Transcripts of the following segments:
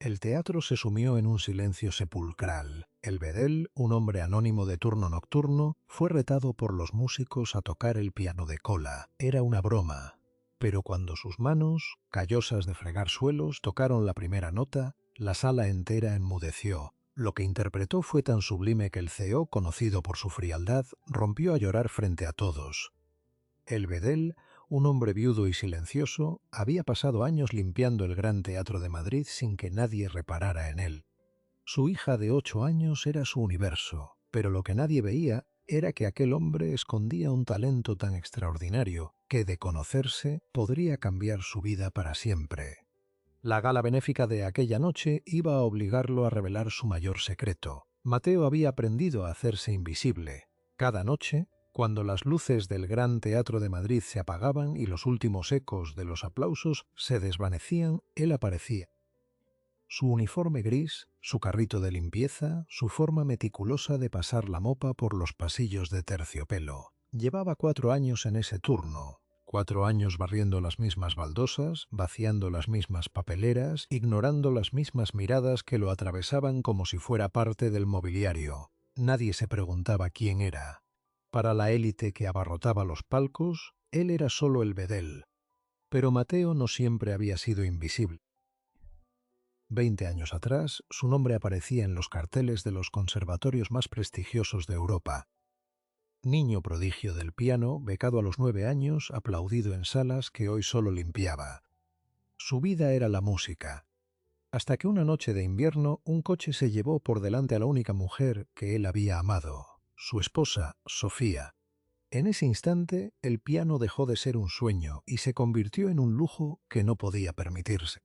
El teatro se sumió en un silencio sepulcral. El bedel, un hombre anónimo de turno nocturno, fue retado por los músicos a tocar el piano de cola. Era una broma. Pero cuando sus manos, callosas de fregar suelos, tocaron la primera nota, la sala entera enmudeció. Lo que interpretó fue tan sublime que el CEO, conocido por su frialdad, rompió a llorar frente a todos. El bedel, un hombre viudo y silencioso, había pasado años limpiando el Gran Teatro de Madrid sin que nadie reparara en él. Su hija de 8 años era su universo, pero lo que nadie veía era que aquel hombre escondía un talento tan extraordinario que, de conocerse, podría cambiar su vida para siempre. La gala benéfica de aquella noche iba a obligarlo a revelar su mayor secreto. Mateo había aprendido a hacerse invisible. Cada noche, cuando las luces del Gran Teatro de Madrid se apagaban y los últimos ecos de los aplausos se desvanecían, él aparecía. Su uniforme gris, su carrito de limpieza, su forma meticulosa de pasar la mopa por los pasillos de terciopelo. Llevaba 4 años en ese turno. 4 años barriendo las mismas baldosas, vaciando las mismas papeleras, ignorando las mismas miradas que lo atravesaban como si fuera parte del mobiliario. Nadie se preguntaba quién era. Para la élite que abarrotaba los palcos, él era solo el bedel. Pero Mateo no siempre había sido invisible. 20 años atrás, su nombre aparecía en los carteles de los conservatorios más prestigiosos de Europa. Niño prodigio del piano, becado a los 9 años, aplaudido en salas que hoy solo limpiaba. Su vida era la música. Hasta que una noche de invierno, un coche se llevó por delante a la única mujer que él había amado, su esposa, Sofía. En ese instante, el piano dejó de ser un sueño y se convirtió en un lujo que no podía permitirse.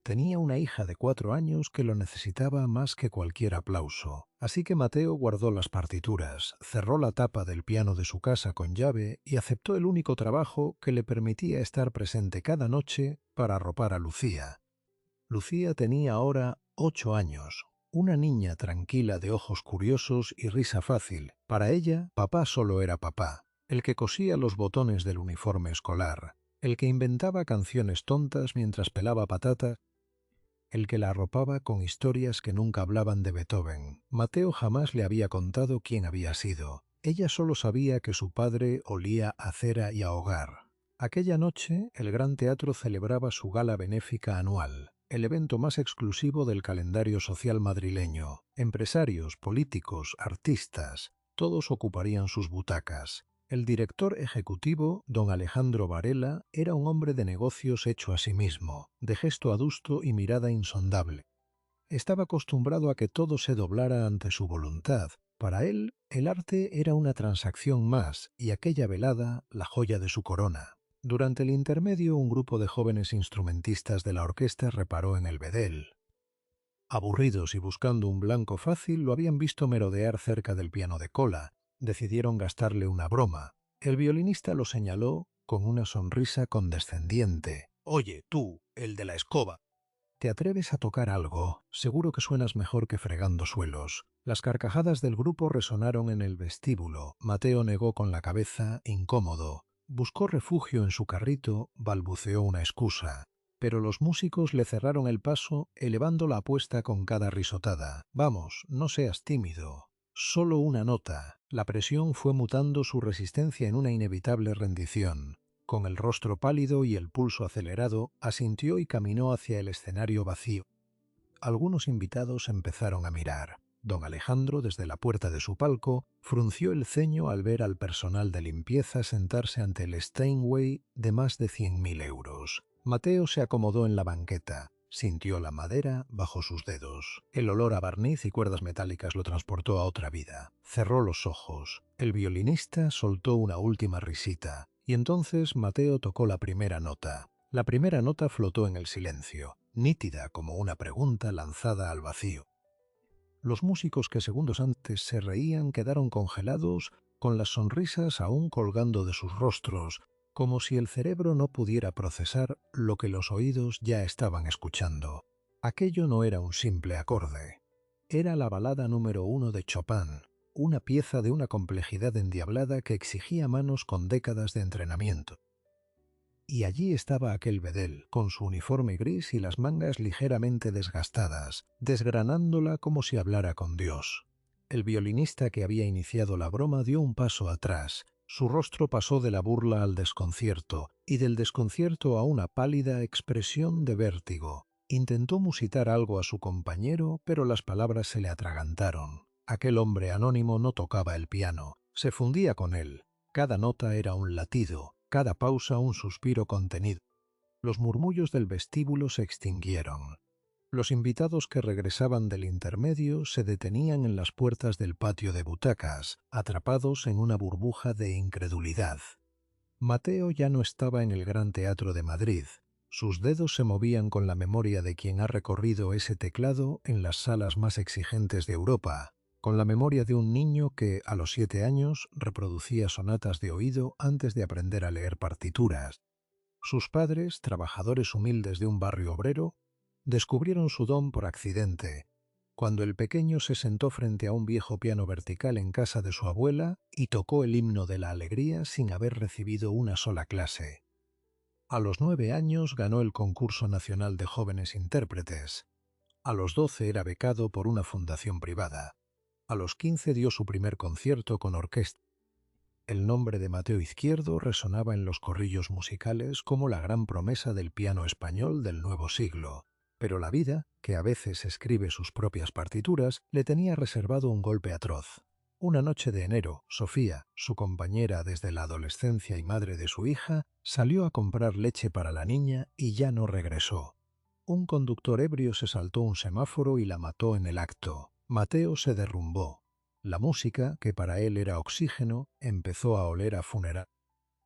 Tenía una hija de 4 años que lo necesitaba más que cualquier aplauso, así que Mateo guardó las partituras, cerró la tapa del piano de su casa con llave y aceptó el único trabajo que le permitía estar presente cada noche para arropar a Lucía. Lucía tenía ahora 8 años, una niña tranquila de ojos curiosos y risa fácil. Para ella, papá solo era papá, el que cosía los botones del uniforme escolar, el que inventaba canciones tontas mientras pelaba patatas, el que la arropaba con historias que nunca hablaban de Beethoven. Mateo jamás le había contado quién había sido. Ella solo sabía que su padre olía a cera y a hogar. Aquella noche, el Gran Teatro celebraba su gala benéfica anual, el evento más exclusivo del calendario social madrileño. Empresarios, políticos, artistas, todos ocuparían sus butacas. El director ejecutivo, don Alejandro Varela, era un hombre de negocios hecho a sí mismo, de gesto adusto y mirada insondable. Estaba acostumbrado a que todo se doblara ante su voluntad. Para él, el arte era una transacción más, y aquella velada, la joya de su corona. Durante el intermedio, un grupo de jóvenes instrumentistas de la orquesta reparó en el bedel. Aburridos y buscando un blanco fácil, lo habían visto merodear cerca del piano de cola. Decidieron gastarle una broma. El violinista lo señaló con una sonrisa condescendiente. «Oye, tú, el de la escoba. ¿Te atreves a tocar algo? Seguro que suenas mejor que fregando suelos». Las carcajadas del grupo resonaron en el vestíbulo. Mateo negó con la cabeza, incómodo. Buscó refugio en su carrito, balbuceó una excusa. Pero los músicos le cerraron el paso, elevando la apuesta con cada risotada. «Vamos, no seas tímido. Solo una nota». La presión fue mutando su resistencia en una inevitable rendición. Con el rostro pálido y el pulso acelerado, asintió y caminó hacia el escenario vacío. Algunos invitados empezaron a mirar. Don Alejandro, desde la puerta de su palco, frunció el ceño al ver al personal de limpieza sentarse ante el Steinway de más de 100.000 euros. Mateo se acomodó en la banqueta. Sintió la madera bajo sus dedos. El olor a barniz y cuerdas metálicas lo transportó a otra vida. Cerró los ojos. El violinista soltó una última risita. Y entonces Mateo tocó la primera nota. La primera nota flotó en el silencio, nítida como una pregunta lanzada al vacío. Los músicos que segundos antes se reían quedaron congelados, con las sonrisas aún colgando de sus rostros, como si el cerebro no pudiera procesar lo que los oídos ya estaban escuchando. Aquello no era un simple acorde. Era la balada número 1 de Chopin, una pieza de una complejidad endiablada que exigía manos con décadas de entrenamiento. y allí estaba aquel bedel, con su uniforme gris y las mangas ligeramente desgastadas, desgranándola como si hablara con Dios. El violinista que había iniciado la broma dio un paso atrás. Su rostro pasó de la burla al desconcierto, y del desconcierto a una pálida expresión de vértigo. Intentó musitar algo a su compañero, pero las palabras se le atragantaron. Aquel hombre anónimo no tocaba el piano, se fundía con él. Cada nota era un latido, cada pausa un suspiro contenido. Los murmullos del vestíbulo se extinguieron. Los invitados que regresaban del intermedio se detenían en las puertas del patio de butacas, atrapados en una burbuja de incredulidad. Mateo ya no estaba en el Gran Teatro de Madrid. Sus dedos se movían con la memoria de quien ha recorrido ese teclado en las salas más exigentes de Europa, con la memoria de un niño que, a los 7 años, reproducía sonatas de oído antes de aprender a leer partituras. Sus padres, trabajadores humildes de un barrio obrero, descubrieron su don por accidente, cuando el pequeño se sentó frente a un viejo piano vertical en casa de su abuela y tocó el himno de la alegría sin haber recibido una sola clase. A los 9 años ganó el concurso nacional de jóvenes intérpretes. A los 12 era becado por una fundación privada. A los 15 dio su primer concierto con orquesta. El nombre de Mateo Izquierdo resonaba en los corrillos musicales como la gran promesa del piano español del nuevo siglo. Pero la vida, que a veces escribe sus propias partituras, le tenía reservado un golpe atroz. Una noche de enero, Sofía, su compañera desde la adolescencia y madre de su hija, salió a comprar leche para la niña y ya no regresó. Un conductor ebrio se saltó un semáforo y la mató en el acto. Mateo se derrumbó. La música, que para él era oxígeno, empezó a oler a funeral.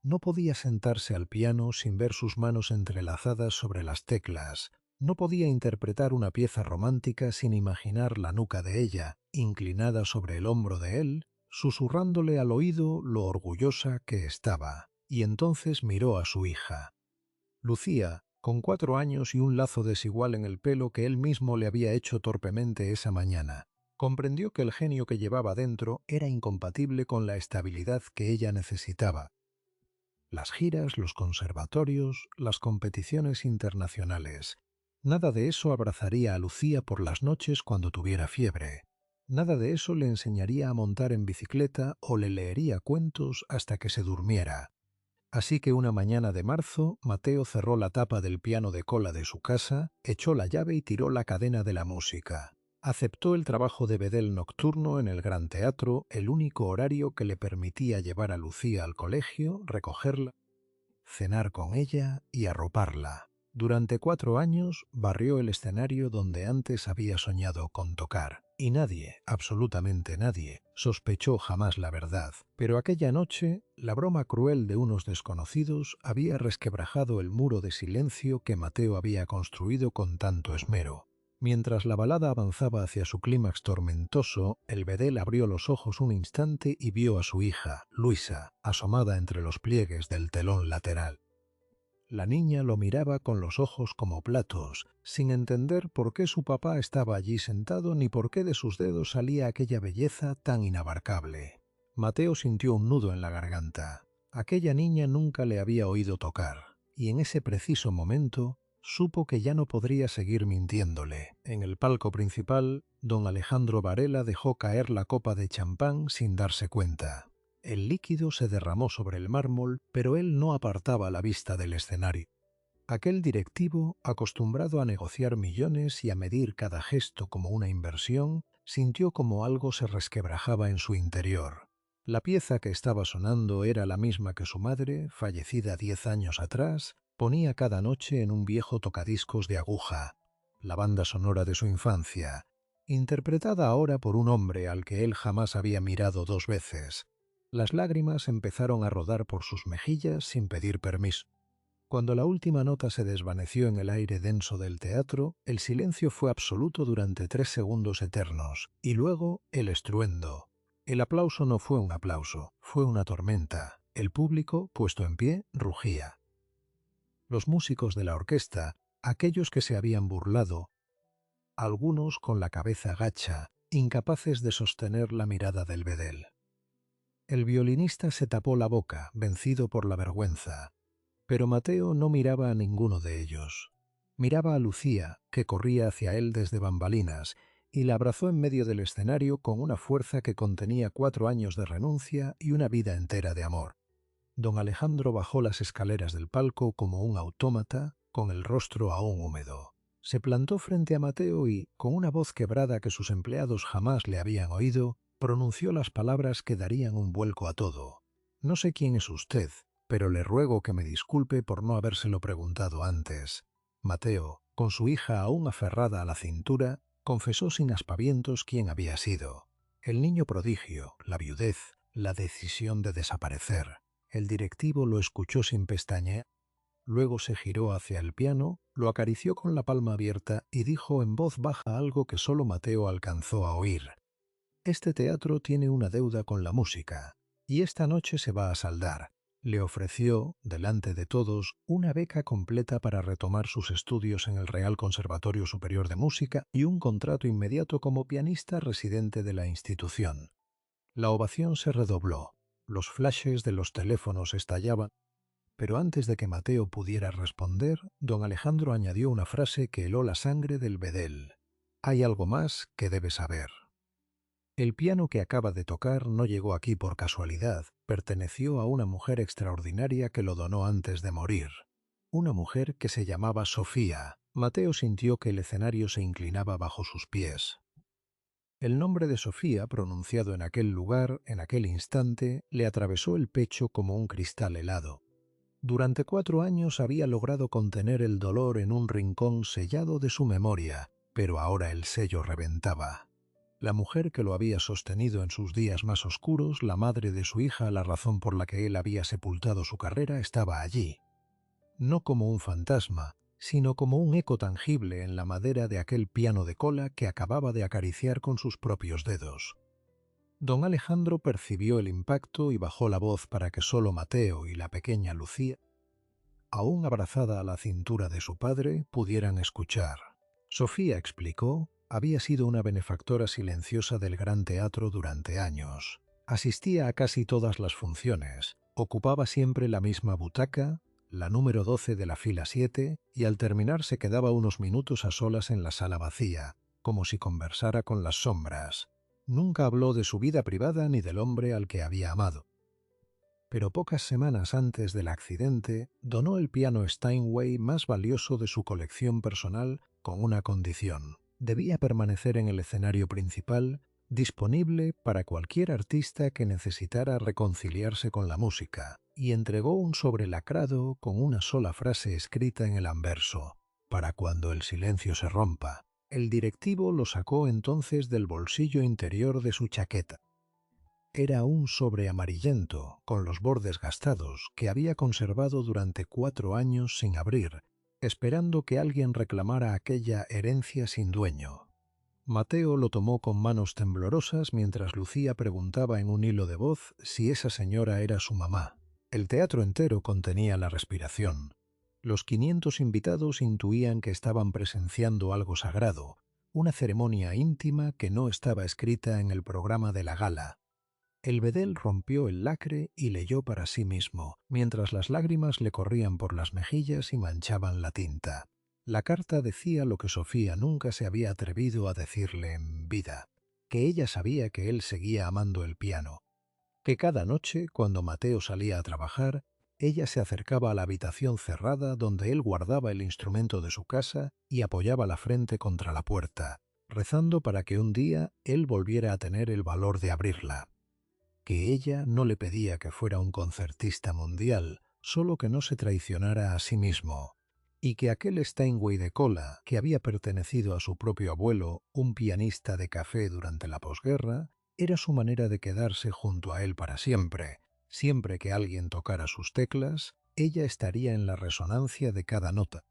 No podía sentarse al piano sin ver sus manos entrelazadas sobre las teclas. No podía interpretar una pieza romántica sin imaginar la nuca de ella, inclinada sobre el hombro de él, susurrándole al oído lo orgullosa que estaba. Y entonces miró a su hija. Lucía, con 4 años y un lazo desigual en el pelo que él mismo le había hecho torpemente esa mañana. Comprendió que el genio que llevaba dentro era incompatible con la estabilidad que ella necesitaba. Las giras, los conservatorios, las competiciones internacionales. Nada de eso abrazaría a Lucía por las noches cuando tuviera fiebre. Nada de eso le enseñaría a montar en bicicleta o le leería cuentos hasta que se durmiera. Así que una mañana de marzo, Mateo cerró la tapa del piano de cola de su casa, echó la llave y tiró la cadena de la música. Aceptó el trabajo de bedel nocturno en el Gran Teatro, el único horario que le permitía llevar a Lucía al colegio, recogerla, cenar con ella y arroparla. Durante 4 años barrió el escenario donde antes había soñado con tocar. Y nadie, absolutamente nadie, sospechó jamás la verdad. Pero aquella noche, la broma cruel de unos desconocidos había resquebrajado el muro de silencio que Mateo había construido con tanto esmero. Mientras la balada avanzaba hacia su clímax tormentoso, el bedel abrió los ojos un instante y vio a su hija, Luisa, asomada entre los pliegues del telón lateral. La niña lo miraba con los ojos como platos, sin entender por qué su papá estaba allí sentado ni por qué de sus dedos salía aquella belleza tan inabarcable. Mateo sintió un nudo en la garganta. Aquella niña nunca le había oído tocar, y en ese preciso momento supo que ya no podría seguir mintiéndole. En el palco principal, don Alejandro Varela dejó caer la copa de champán sin darse cuenta. El líquido se derramó sobre el mármol, pero él no apartaba la vista del escenario. Aquel directivo, acostumbrado a negociar millones y a medir cada gesto como una inversión, sintió como algo se resquebrajaba en su interior. La pieza que estaba sonando era la misma que su madre, fallecida 10 años atrás, ponía cada noche en un viejo tocadiscos de aguja, la banda sonora de su infancia, interpretada ahora por un hombre al que él jamás había mirado 2 veces. Las lágrimas empezaron a rodar por sus mejillas sin pedir permiso. Cuando la última nota se desvaneció en el aire denso del teatro, el silencio fue absoluto durante 3 segundos eternos, y luego el estruendo. El aplauso no fue un aplauso, fue una tormenta. El público, puesto en pie, rugía. Los músicos de la orquesta, aquellos que se habían burlado, algunos con la cabeza gacha, incapaces de sostener la mirada del bedel. El violinista se tapó la boca, vencido por la vergüenza. Pero Mateo no miraba a ninguno de ellos. Miraba a Lucía, que corría hacia él desde bambalinas, y la abrazó en medio del escenario con una fuerza que contenía 4 años de renuncia y una vida entera de amor. Don Alejandro bajó las escaleras del palco como un autómata, con el rostro aún húmedo. Se plantó frente a Mateo y, con una voz quebrada que sus empleados jamás le habían oído, pronunció las palabras que darían un vuelco a todo. «No sé quién es usted, pero le ruego que me disculpe por no habérselo preguntado antes». Mateo, con su hija aún aferrada a la cintura, confesó sin aspavientos quién había sido. El niño prodigio, la viudez, la decisión de desaparecer. El directivo lo escuchó sin pestañear, luego se giró hacia el piano, lo acarició con la palma abierta y dijo en voz baja algo que solo Mateo alcanzó a oír. «Este teatro tiene una deuda con la música, y esta noche se va a saldar». Le ofreció, delante de todos, una beca completa para retomar sus estudios en el Real Conservatorio Superior de Música y un contrato inmediato como pianista residente de la institución. La ovación se redobló. Los flashes de los teléfonos estallaban, pero antes de que Mateo pudiera responder, don Alejandro añadió una frase que heló la sangre del bedel. «Hay algo más que debe saber». El piano que acaba de tocar no llegó aquí por casualidad, perteneció a una mujer extraordinaria que lo donó antes de morir. Una mujer que se llamaba Sofía. Mateo sintió que el escenario se inclinaba bajo sus pies. El nombre de Sofía, pronunciado en aquel lugar, en aquel instante, le atravesó el pecho como un cristal helado. Durante 4 años había logrado contener el dolor en un rincón sellado de su memoria, pero ahora el sello reventaba. La mujer que lo había sostenido en sus días más oscuros, la madre de su hija, la razón por la que él había sepultado su carrera, estaba allí. No como un fantasma, sino como un eco tangible en la madera de aquel piano de cola que acababa de acariciar con sus propios dedos. Don Alejandro percibió el impacto y bajó la voz para que solo Mateo y la pequeña Lucía, aún abrazada a la cintura de su padre, pudieran escuchar. Sofía, explicó, había sido una benefactora silenciosa del Gran Teatro durante años. Asistía a casi todas las funciones, ocupaba siempre la misma butaca, la número 12 de la fila 7, y al terminar se quedaba unos minutos a solas en la sala vacía, como si conversara con las sombras. Nunca habló de su vida privada ni del hombre al que había amado. Pero pocas semanas antes del accidente, donó el piano Steinway más valioso de su colección personal con una condición. Debía permanecer en el escenario principal, disponible para cualquier artista que necesitara reconciliarse con la música, y entregó un sobre lacrado con una sola frase escrita en el anverso: «Para cuando el silencio se rompa». El directivo lo sacó entonces del bolsillo interior de su chaqueta. Era un sobre amarillento, con los bordes gastados, que había conservado durante 4 años sin abrir, esperando que alguien reclamara aquella herencia sin dueño. Mateo lo tomó con manos temblorosas mientras Lucía preguntaba en un hilo de voz si esa señora era su mamá. El teatro entero contenía la respiración. Los 500 invitados intuían que estaban presenciando algo sagrado, una ceremonia íntima que no estaba escrita en el programa de la gala. El bedel rompió el lacre y leyó para sí mismo, mientras las lágrimas le corrían por las mejillas y manchaban la tinta. La carta decía lo que Sofía nunca se había atrevido a decirle en vida, que ella sabía que él seguía amando el piano, que cada noche, cuando Mateo salía a trabajar, ella se acercaba a la habitación cerrada donde él guardaba el instrumento de su casa y apoyaba la frente contra la puerta, rezando para que un día él volviera a tener el valor de abrirla. Que ella no le pedía que fuera un concertista mundial, solo que no se traicionara a sí mismo, y que aquel Steinway de cola, que había pertenecido a su propio abuelo, un pianista de café durante la posguerra, era su manera de quedarse junto a él para siempre. Siempre que alguien tocara sus teclas, ella estaría en la resonancia de cada nota.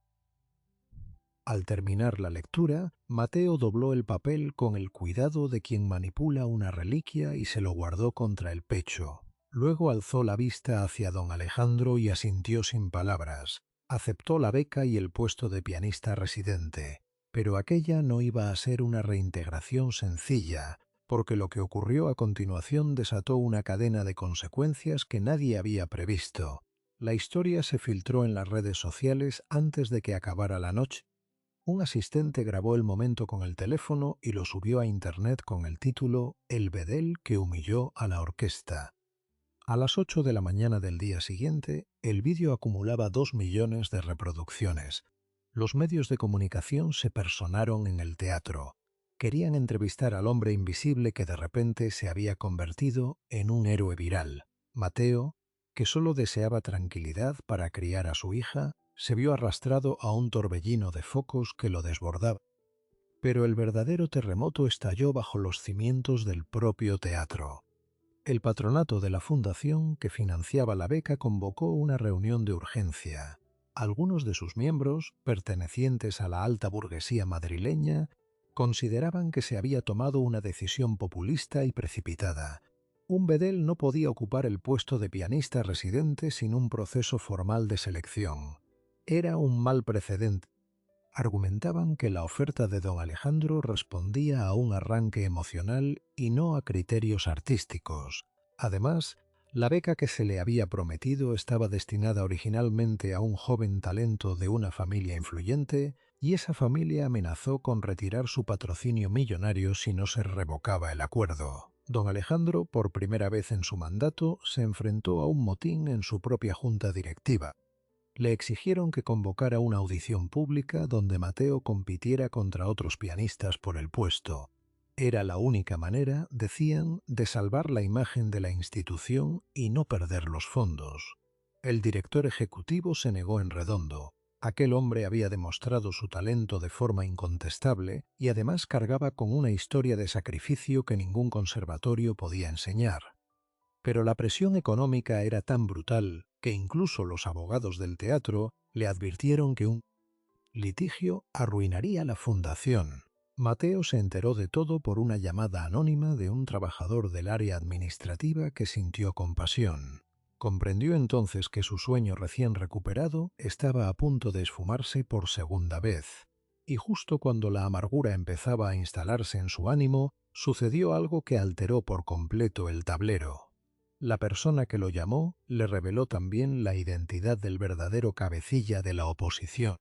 Al terminar la lectura, Mateo dobló el papel con el cuidado de quien manipula una reliquia y se lo guardó contra el pecho. Luego alzó la vista hacia don Alejandro y asintió sin palabras. Aceptó la beca y el puesto de pianista residente, pero aquella no iba a ser una reintegración sencilla, porque lo que ocurrió a continuación desató una cadena de consecuencias que nadie había previsto. La historia se filtró en las redes sociales antes de que acabara la noche. Un asistente grabó el momento con el teléfono y lo subió a internet con el título El bedel que humilló a la orquesta. A las 8 de la mañana del día siguiente, el vídeo acumulaba 2 millones de reproducciones. Los medios de comunicación se personaron en el teatro. Querían entrevistar al hombre invisible que de repente se había convertido en un héroe viral. Mateo, que solo deseaba tranquilidad para criar a su hija, se vio arrastrado a un torbellino de focos que lo desbordaba. Pero el verdadero terremoto estalló bajo los cimientos del propio teatro. El patronato de la fundación que financiaba la beca convocó una reunión de urgencia. Algunos de sus miembros, pertenecientes a la alta burguesía madrileña, consideraban que se había tomado una decisión populista y precipitada. Un bedel no podía ocupar el puesto de pianista residente sin un proceso formal de selección. Era un mal precedente. Argumentaban que la oferta de don Alejandro respondía a un arranque emocional y no a criterios artísticos. Además, la beca que se le había prometido estaba destinada originalmente a un joven talento de una familia influyente, y esa familia amenazó con retirar su patrocinio millonario si no se revocaba el acuerdo. Don Alejandro, por primera vez en su mandato, se enfrentó a un motín en su propia junta directiva. Le exigieron que convocara una audición pública donde Mateo compitiera contra otros pianistas por el puesto. Era la única manera, decían, de salvar la imagen de la institución y no perder los fondos. El director ejecutivo se negó en redondo. Aquel hombre había demostrado su talento de forma incontestable y además cargaba con una historia de sacrificio que ningún conservatorio podía enseñar. Pero la presión económica era tan brutal que incluso los abogados del teatro le advirtieron que un litigio arruinaría la fundación. Mateo se enteró de todo por una llamada anónima de un trabajador del área administrativa que sintió compasión. Comprendió entonces que su sueño recién recuperado estaba a punto de esfumarse por segunda vez. Y justo cuando la amargura empezaba a instalarse en su ánimo, sucedió algo que alteró por completo el tablero. La persona que lo llamó le reveló también la identidad del verdadero cabecilla de la oposición.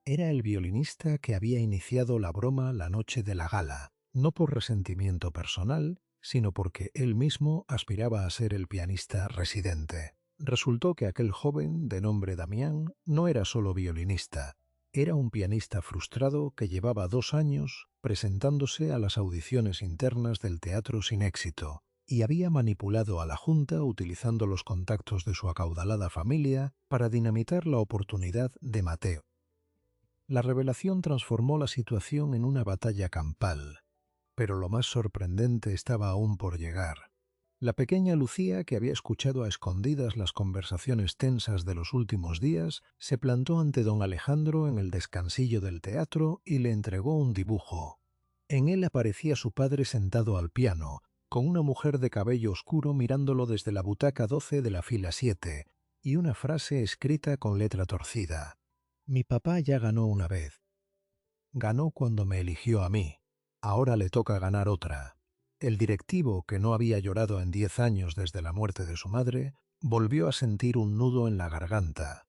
Era el violinista que había iniciado la broma la noche de la gala, no por resentimiento personal, sino porque él mismo aspiraba a ser el pianista residente. Resultó que aquel joven, de nombre Damián, no era solo violinista. Era un pianista frustrado que llevaba 2 años presentándose a las audiciones internas del teatro sin éxito, y había manipulado a la Junta utilizando los contactos de su acaudalada familia para dinamitar la oportunidad de Mateo. La revelación transformó la situación en una batalla campal, pero lo más sorprendente estaba aún por llegar. La pequeña Lucía, que había escuchado a escondidas las conversaciones tensas de los últimos días, se plantó ante don Alejandro en el descansillo del teatro y le entregó un dibujo. En él aparecía su padre sentado al piano, con una mujer de cabello oscuro mirándolo desde la butaca 12 de la fila 7, y una frase escrita con letra torcida. Mi papá ya ganó una vez. Ganó cuando me eligió a mí. Ahora le toca ganar otra. El directivo, que no había llorado en 10 años desde la muerte de su madre, volvió a sentir un nudo en la garganta.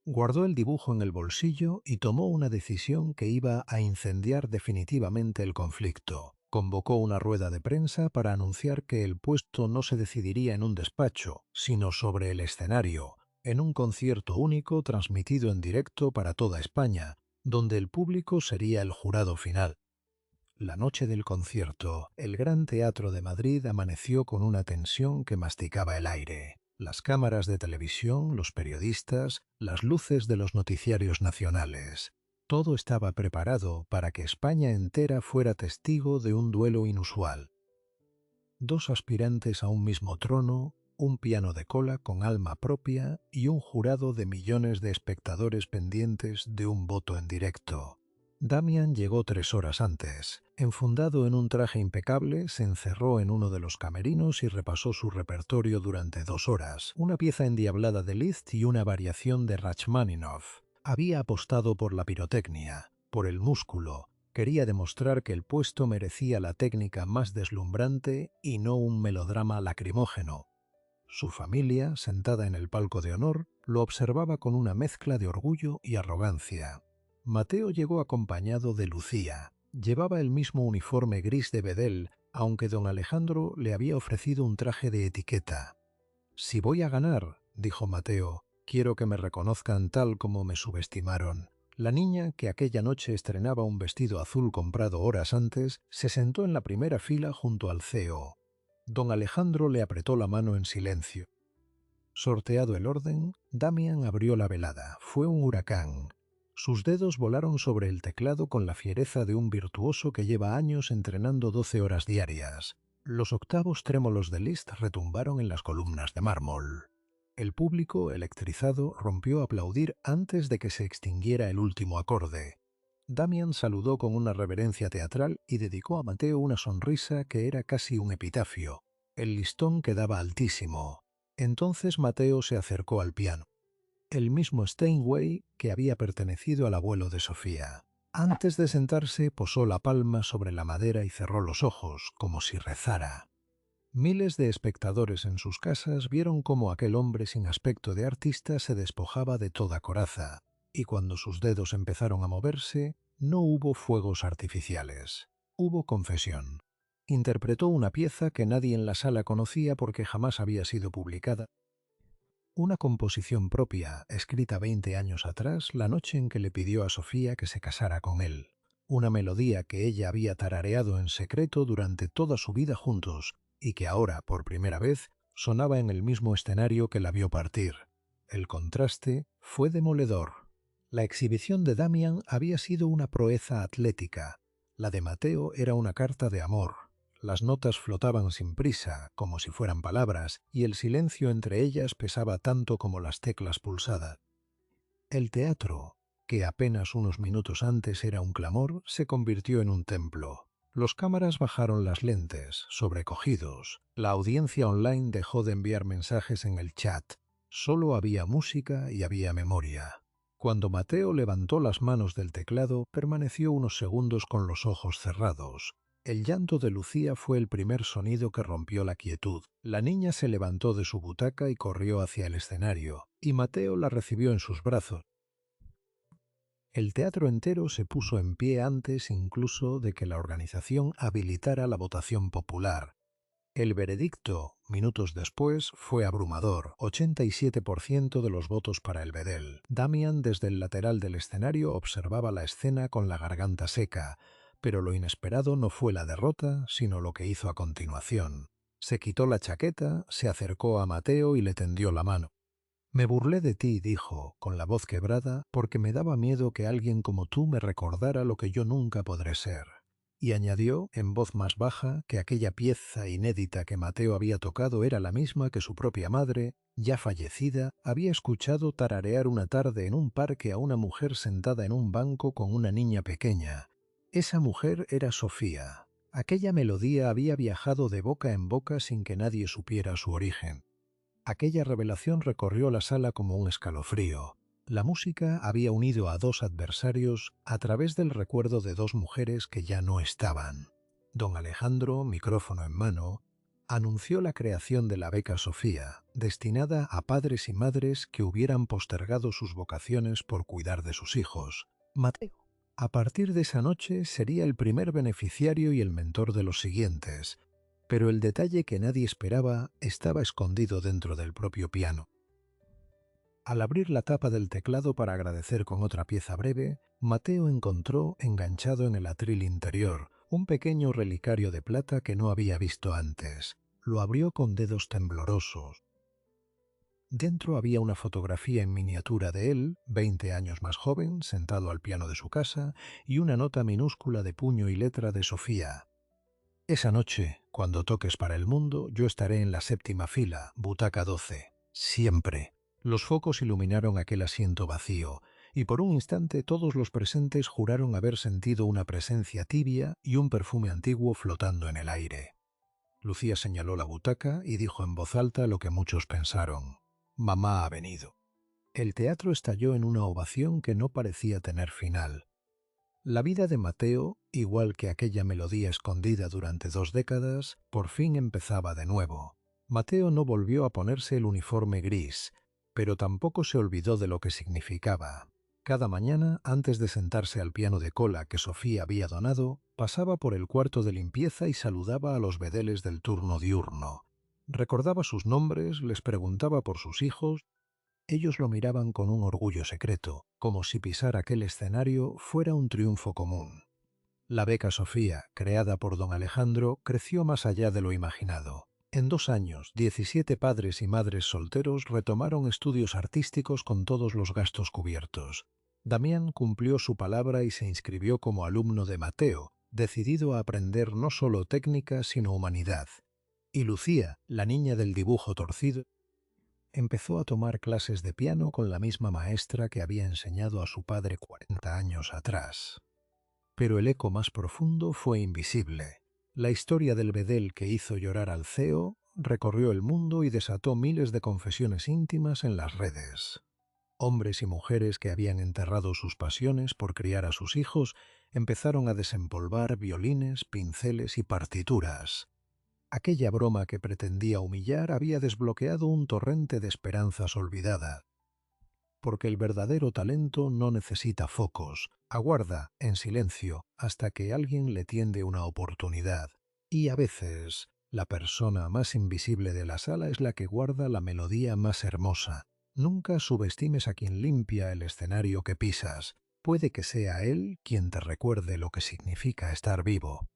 Guardó el dibujo en el bolsillo y tomó una decisión que iba a incendiar definitivamente el conflicto. Convocó una rueda de prensa para anunciar que el puesto no se decidiría en un despacho, sino sobre el escenario, en un concierto único transmitido en directo para toda España, donde el público sería el jurado final. La noche del concierto, el Gran Teatro de Madrid amaneció con una tensión que masticaba el aire. Las cámaras de televisión, los periodistas, las luces de los noticiarios nacionales. Todo estaba preparado para que España entera fuera testigo de un duelo inusual. 2 aspirantes a un mismo trono, un piano de cola con alma propia y un jurado de millones de espectadores pendientes de un voto en directo. Damián llegó 3 horas antes. Enfundado en un traje impecable, se encerró en uno de los camerinos y repasó su repertorio durante 2 horas, una pieza endiablada de Liszt y una variación de Rachmaninoff. Había apostado por la pirotecnia, por el músculo. Quería demostrar que el puesto merecía la técnica más deslumbrante y no un melodrama lacrimógeno. Su familia, sentada en el palco de honor, lo observaba con una mezcla de orgullo y arrogancia. Mateo llegó acompañado de Lucía. Llevaba el mismo uniforme gris de Bedel, aunque don Alejandro le había ofrecido un traje de etiqueta. «Si voy a ganar», dijo Mateo, «quiero que me reconozcan tal como me subestimaron». La niña, que aquella noche estrenaba un vestido azul comprado horas antes, se sentó en la primera fila junto al CEO. Don Alejandro le apretó la mano en silencio. Sorteado el orden, Damian abrió la velada. Fue un huracán. Sus dedos volaron sobre el teclado con la fiereza de un virtuoso que lleva años entrenando 12 horas diarias. Los octavos trémolos de Liszt retumbaron en las columnas de mármol. El público, electrizado, rompió a aplaudir antes de que se extinguiera el último acorde. Damian saludó con una reverencia teatral y dedicó a Mateo una sonrisa que era casi un epitafio. El listón quedaba altísimo. Entonces Mateo se acercó al piano. El mismo Steinway que había pertenecido al abuelo de Sofía. Antes de sentarse, posó la palma sobre la madera y cerró los ojos, como si rezara. Miles de espectadores en sus casas vieron cómo aquel hombre sin aspecto de artista se despojaba de toda coraza, y cuando sus dedos empezaron a moverse, no hubo fuegos artificiales. Hubo confesión. Interpretó una pieza que nadie en la sala conocía porque jamás había sido publicada. Una composición propia, escrita 20 años atrás, la noche en que le pidió a Sofía que se casara con él. Una melodía que ella había tarareado en secreto durante toda su vida juntos y que ahora, por primera vez, sonaba en el mismo escenario que la vio partir. El contraste fue demoledor. La exhibición de Damian había sido una proeza atlética. La de Mateo era una carta de amor. Las notas flotaban sin prisa, como si fueran palabras, y el silencio entre ellas pesaba tanto como las teclas pulsadas. El teatro, que apenas unos minutos antes era un clamor, se convirtió en un templo. Los cámaras bajaron las lentes, sobrecogidos. La audiencia online dejó de enviar mensajes en el chat. Solo había música y había memoria. Cuando Mateo levantó las manos del teclado, permaneció unos segundos con los ojos cerrados. El llanto de Lucía fue el primer sonido que rompió la quietud. La niña se levantó de su butaca y corrió hacia el escenario, y Mateo la recibió en sus brazos. El teatro entero se puso en pie antes incluso de que la organización habilitara la votación popular. El veredicto, minutos después, fue abrumador, 87% de los votos para el Bedel. Damian, desde el lateral del escenario, observaba la escena con la garganta seca, pero lo inesperado no fue la derrota, sino lo que hizo a continuación. Se quitó la chaqueta, se acercó a Mateo y le tendió la mano. «Me burlé de ti», dijo, con la voz quebrada, «porque me daba miedo que alguien como tú me recordara lo que yo nunca podré ser». Y añadió, en voz más baja, que aquella pieza inédita que Mateo había tocado era la misma que su propia madre, ya fallecida, había escuchado tararear una tarde en un parque a una mujer sentada en un banco con una niña pequeña. Esa mujer era Sofía. Aquella melodía había viajado de boca en boca sin que nadie supiera su origen. Aquella revelación recorrió la sala como un escalofrío. La música había unido a dos adversarios a través del recuerdo de dos mujeres que ya no estaban. Don Alejandro, micrófono en mano, anunció la creación de la Beca Sofía, destinada a padres y madres que hubieran postergado sus vocaciones por cuidar de sus hijos. Mateo, a partir de esa noche, sería el primer beneficiario y el mentor de los siguientes, pero el detalle que nadie esperaba estaba escondido dentro del propio piano. Al abrir la tapa del teclado para agradecer con otra pieza breve, Mateo encontró, enganchado en el atril interior, un pequeño relicario de plata que no había visto antes. Lo abrió con dedos temblorosos. Dentro había una fotografía en miniatura de él, 20 años más joven, sentado al piano de su casa, y una nota minúscula de puño y letra de Sofía. «Esa noche, cuando toques para el mundo, yo estaré en la 7ª fila, butaca 12. Siempre». Los focos iluminaron aquel asiento vacío, y por un instante todos los presentes juraron haber sentido una presencia tibia y un perfume antiguo flotando en el aire. Lucía señaló la butaca y dijo en voz alta lo que muchos pensaron: «Mamá ha venido». El teatro estalló en una ovación que no parecía tener final. La vida de Mateo, igual que aquella melodía escondida durante 2 décadas, por fin empezaba de nuevo. Mateo no volvió a ponerse el uniforme gris, pero tampoco se olvidó de lo que significaba. Cada mañana, antes de sentarse al piano de cola que Sofía había donado, pasaba por el cuarto de limpieza y saludaba a los bedeles del turno diurno. Recordaba sus nombres, les preguntaba por sus hijos. Ellos lo miraban con un orgullo secreto, como si pisar aquel escenario fuera un triunfo común. La beca Sofía, creada por don Alejandro, creció más allá de lo imaginado. En 2 años, 17 padres y madres solteros retomaron estudios artísticos con todos los gastos cubiertos. Damián cumplió su palabra y se inscribió como alumno de Mateo, decidido a aprender no solo técnica, sino humanidad. Y Lucía, la niña del dibujo torcido, empezó a tomar clases de piano con la misma maestra que había enseñado a su padre 40 años atrás. Pero el eco más profundo fue invisible. La historia del bedel que hizo llorar al CEO recorrió el mundo y desató miles de confesiones íntimas en las redes. Hombres y mujeres que habían enterrado sus pasiones por criar a sus hijos empezaron a desempolvar violines, pinceles y partituras. Aquella broma que pretendía humillar había desbloqueado un torrente de esperanzas olvidadas. Porque el verdadero talento no necesita focos, aguarda en silencio hasta que alguien le tiende una oportunidad. Y a veces, la persona más invisible de la sala es la que guarda la melodía más hermosa. Nunca subestimes a quien limpia el escenario que pisas. Puede que sea él quien te recuerde lo que significa estar vivo.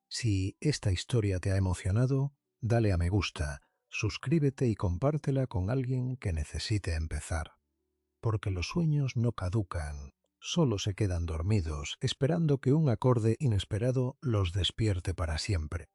Si esta historia te ha emocionado, dale a me gusta, suscríbete y compártela con alguien que necesite empezar. Porque los sueños no caducan, solo se quedan dormidos, esperando que un acorde inesperado los despierte para siempre.